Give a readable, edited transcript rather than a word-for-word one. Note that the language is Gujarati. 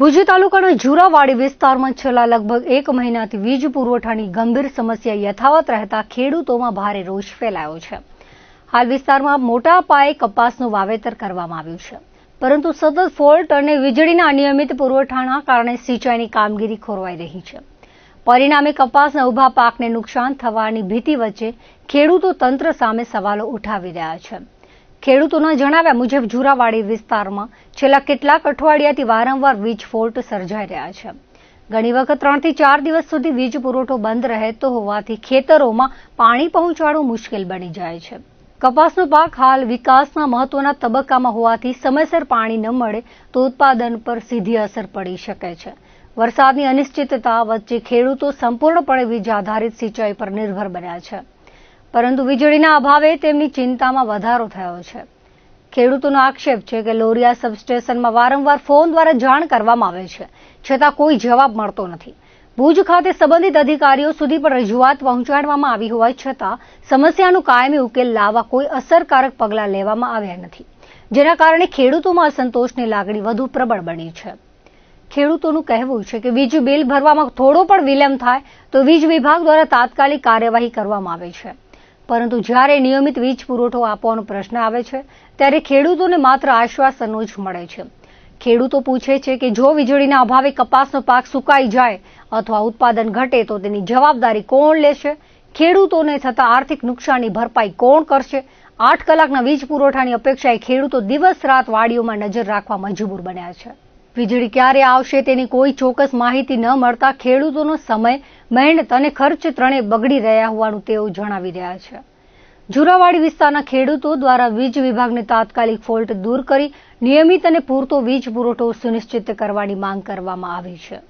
ભુજ તાલુકાના ઝુરાવાડી વિસ્તારમાં છેલ્લા લગભગ 1 મહિનાથી વીજ પુરવઠાની ગંભીર સમસ્યા યથાવત રહેતા ખેડૂતોમાં ભારે રોષ ફેલાયો છે। હાલ વિસ્તારમાં મોટા પાયે કપાસનું વાવેતર કરવામાં આવ્યું છે, પરંતુ સતત ફોલ્ટ અને વીજળીના અનિયમિત પુરવઠાના કારણે સિંચાઈની કામગીરી ખોરવાઈ રહી છે। પરિણામે કપાસના ઊભા પાકને નુકસાન થવાની ભીતિ વચ્ચે ખેડૂતો તંત્ર સામે સવાલો ઉઠાવી રહ્યા છે। ખેડૂતોના જણાવ્યા મુજબ ઝુરાવાડી વિસ્તારમાં છેલ્લા કેટલાક અઠવાડિયાથી વારંવાર વીજ ફોલ્ટ સર્જાઈ રહ્યા છે। ઘણી વખત 3 થી 4 દિવસ સુધી વીજ પુરવઠો બંધ રહેતો હોવાથી ખેતરોમાં પાણી પહોંચાડવું મુશ્કેલ બની જાય છે। કપાસનો પાક હાલ વિકાસના મહત્વના તબક્કામાં હોવાથી સમયસર પાણી ન મળે તો ઉત્પાદન પર સીધી અસર પડી શકે છે। વરસાદની અનિશ્ચિતતા વચ્ચે ખેડૂતો સંપૂર્ણપણે વીજ આધારિત સિંચાઈ પર નિર્ભર બન્યા છે, પરંતુ વીજળીના અભાવે તેમની ચિંતામાં વધારો થયો છે। ખેડૂતોનો આક્ષેપ છે કે લોરિયા સબસ્ટેશનમાં વારંવાર ફોન દ્વારા જાણ કરવામાં આવે છે, છતાં કોઈ જવાબ મળતો નથી। ભુજ ખાતે સંબંધિત અધિકારીઓ સુધી પણ રજૂઆત પહોંચાડવામાં આવી હોવા છતાં સમસ્યાનો કાયમી ઉકેલ લાવવા કોઈ અસરકારક પગલાં લેવામાં આવ્યા નથી, જેના કારણે ખેડૂતોમાં અસંતોષની લાગણી વધુ પ્રબળ બની છે। ખેડૂતોનું કહેવું છે કે વીજ બિલ ભરવામાં થોડો પણ વિલંબ થાય તો વીજ વિભાગ દ્વારા તાત્કાલિક કાર્યવાહી કરવામાં આવે છે, પરંતુ જ્યારે નિયમિત વીજ પુરવઠો આપવાનો પ્રશ્ન આવે છે ત્યારે ખેડૂતોને માત્ર આશ્વાસનો જ મળે છે। ખેડૂતો પૂછે છે કે જો વીજળીના અભાવે કપાસનો પાક સુકાઈ જાય અથવા ઉત્પાદન ઘટે તો તેની જવાબદારી કોણ લેશે? ખેડૂતોને થતા આર્થિક નુકસાનની ભરપાઈ કોણ કરશે? 8 કલાકના વીજ પુરવઠાની અપેક્ષાએ ખેડૂતો દિવસ રાત વાડીઓમાં નજર રાખવા મજબૂર બન્યા છે। વીજળી ક્યારે આવશે તેની કોઈ ચોક્કસ માહિતી ન મળતા ખેડૂતોનો સમય, મહેનત અને ખર્ચ ત્રણેય બગડી રહ્યા હોવાનું તેઓ જણાવી રહ્યા છે। ઝુરાવાડી વિસ્તારના ખેડૂતો દ્વારા વીજ વિભાગને તાત્કાલિક ફોલ્ટ દૂર કરી નિયમિત અને પૂરતો વીજ પુરવઠો સુનિશ્ચિત કરવાની માંગ કરવામાં આવી છે।